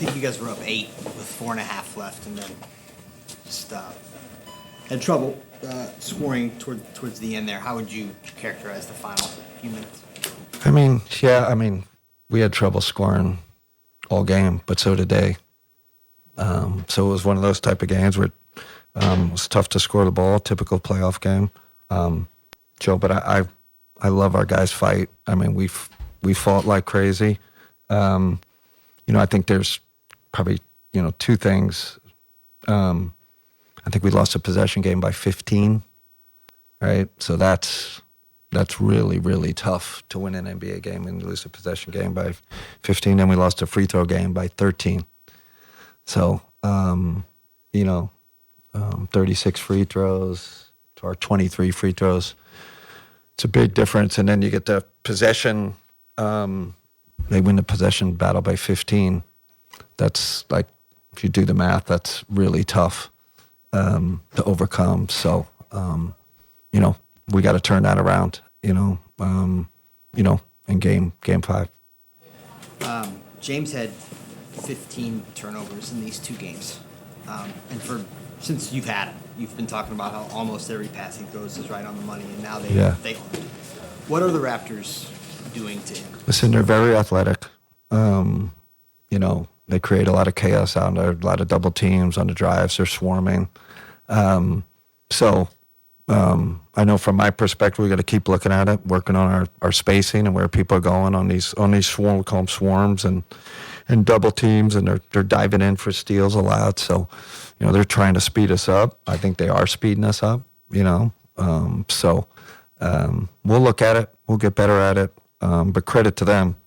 think you guys were up 8 with 4.5 left, and then just had trouble scoring towards the end there. How would you characterize the final few minutes? We had trouble scoring all game, but so did they. So it was one of those type of games where it was tough to score the ball, typical playoff game. Joe, but I love our guys' fight. I mean, we fought like crazy. I think there's probably, two things. I think we lost a possession game by 15, right? So that's really, really tough to win an NBA game and lose a possession game by 15. And we lost a free throw game by 13. So, 36 free throws to our 23 free throws. It's a big difference. And then you get the possession. They win the possession battle by 15. That's like, if you do the math, that's really tough to overcome. So, we got to turn that around, in game 5. James had 15 turnovers in these 2 games. And since you've had him, you've been talking about how almost every pass he throws is right on the money, and now they aren't. What are the Raptors doing to him? Listen, they're very athletic. They create a lot of chaos out there, a lot of double teams on the drives. They're swarming. I know from my perspective, we got to keep looking at it, working on our spacing and where people are going on these swarm, we call them swarms and double teams, and they're diving in for steals a lot. So, they're trying to speed us up. I think they are speeding us up. We'll look at it. We'll get better at it. But credit to them.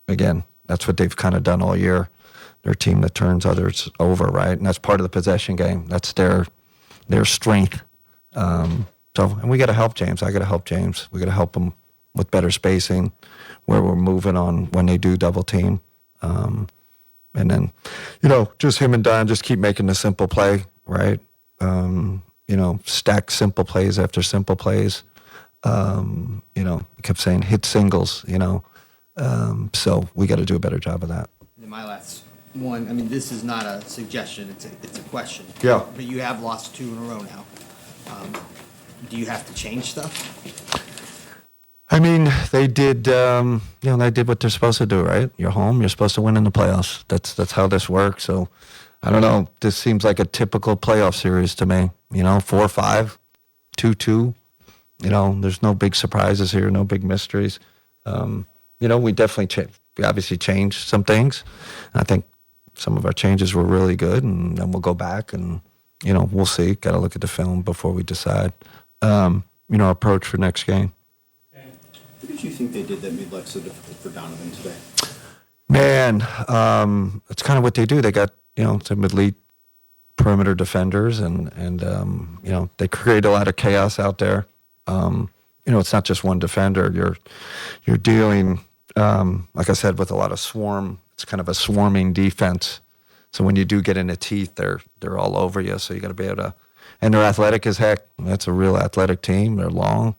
Again, that's what they've kind of done all year. They're a team that turns others over, right? And that's part of the possession game. That's their strength. And we got to help James. I got to help James. We got to help him with better spacing, where we're moving on when they do double team. And then, just him and Don just keep making the simple play, right? Stack simple plays after simple plays. I kept saying hit singles, so we got to do a better job of that. And my last one, this is not a suggestion, it's a question. Yeah. But you have lost 2 in a row now. Do you have to change stuff? They did, they did what they're supposed to do, right? You're home, you're supposed to win in the playoffs. That's how this works. So, I don't know. This seems like a typical playoff series to me. 4-5, 2-2. There's no big surprises here, no big mysteries. We definitely we obviously changed some things. And I think some of our changes were really good, and then we'll go back and, we'll see. Got to look at the film before we decide, approach for next game. What did you think they did that made life so difficult for Donovan today? Man, it's kind of what they do. They got, some elite perimeter defenders, and they create a lot of chaos out there. It's not just one defender. You're dealing, like I said, with a lot of swarm. It's kind of a swarming defense. So when you do get in the teeth, they're all over you. So you got to be able to, and they're athletic as heck. That's a real athletic team. They're long,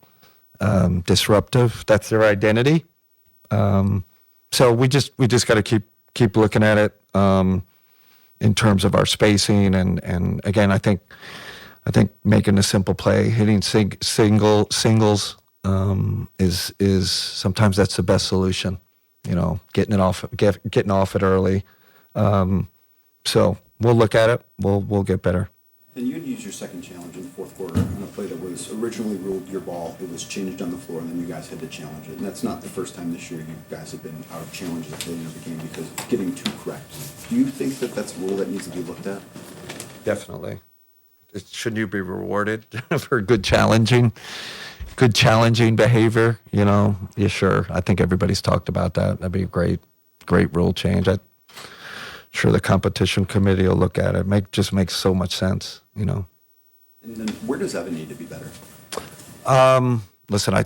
disruptive. That's their identity. So we just got to keep looking at it in terms of our spacing, and again, I think making a simple play, hitting singles is sometimes that's the best solution. Getting off it early. So we'll look at it. We'll get better. And you had used your second challenge in the fourth quarter on a play that was originally ruled your ball. It was changed on the floor, and then you guys had to challenge it. And that's not the first time this year you guys have been out of challenges at the end of the game because of getting too correct. Do you think that that's a rule that needs to be looked at? Definitely. Shouldn't you be rewarded for good challenging behavior? Yeah, sure. I think everybody's talked about that. That'd be a great rule change. I'm sure the competition committee will look at it. Just makes so much sense, And then where does Evan need to be better? Listen, I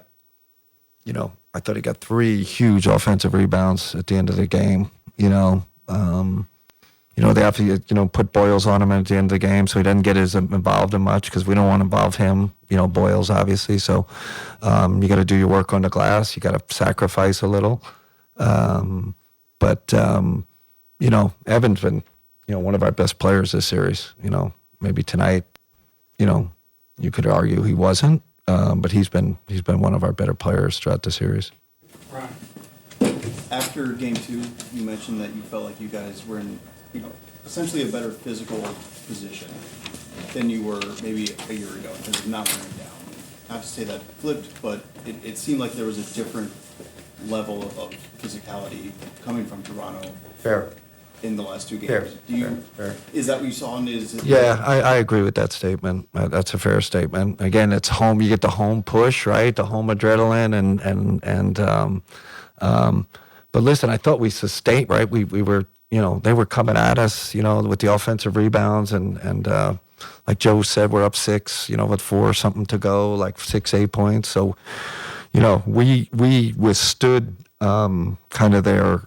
thought he got 3 huge offensive rebounds at the end of the game. They have to, put Boyles on him at the end of the game so he doesn't get as involved in much because we don't want to involve him, Boyles, obviously. So you got to do your work on the glass. You got to sacrifice a little. But Evan's been, one of our best players this series. Maybe tonight, you could argue he wasn't, but he's been one of our better players throughout the series. Right. After game two, you mentioned that you felt like you guys were in, essentially a better physical position than you were maybe a year ago in terms of not running down. I have to say that flipped, but it seemed like there was a different level of physicality coming from Toronto Fair. in the last two games. Fair. Is that what you saw? And Yeah, I agree with that statement. That's a fair statement. Again, it's home. You get the home push, right? The home adrenaline, but listen, I thought we sustained, right? We were, they were coming at us, with the offensive rebounds, and like Joe said, we're up 6, with 4 something to go, like 6-8 points. So, we withstood kind of their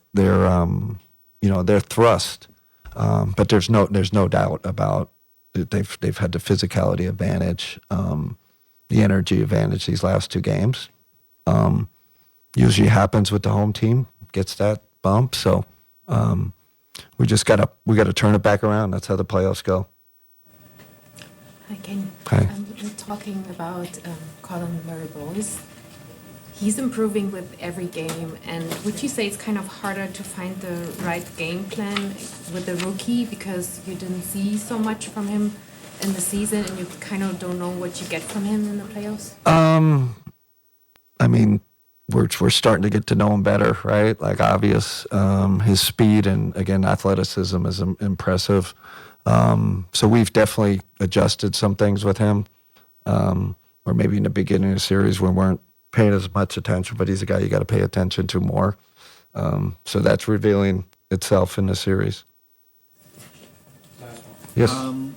thrust. But there's no doubt about it. They've had the physicality advantage, the energy advantage these last 2 games. Usually happens with the home team, gets that bump. So we gotta turn it back around. That's how the playoffs go. Hi, Ken. Hi. We're talking about Colin Murray-Boyce. He's improving with every game, and would you say it's kind of harder to find the right game plan with the rookie because you didn't see so much from him in the season, and you kind of don't know what you get from him in the playoffs? I mean, we're starting to get to know him better, right? Like obvious, his speed and again athleticism is impressive. So we've definitely adjusted some things with him. Or maybe in the beginning of the series we weren't paying as much attention, but he's a guy you got to pay attention to more. So that's revealing itself in the series. Last one. Yes.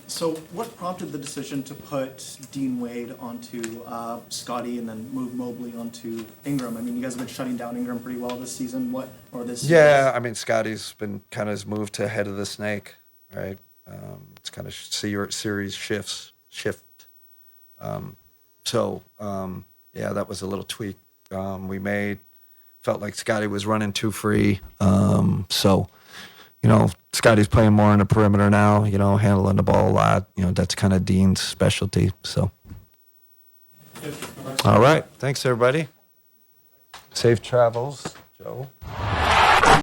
So what prompted the decision to put Dean Wade onto Scotty and then move Mobley onto Ingram? I mean, you guys have been shutting down Ingram pretty well this season. Yeah, I mean, Scotty's been kind of moved to head of the snake, right? It's kind of series shift. Yeah, that was a little tweak we made. Felt like Scotty was running too free. Scotty's playing more on the perimeter now, handling the ball a lot. That's kind of Dean's specialty. So, Good. all right. Thanks, everybody. Safe travels, Joe.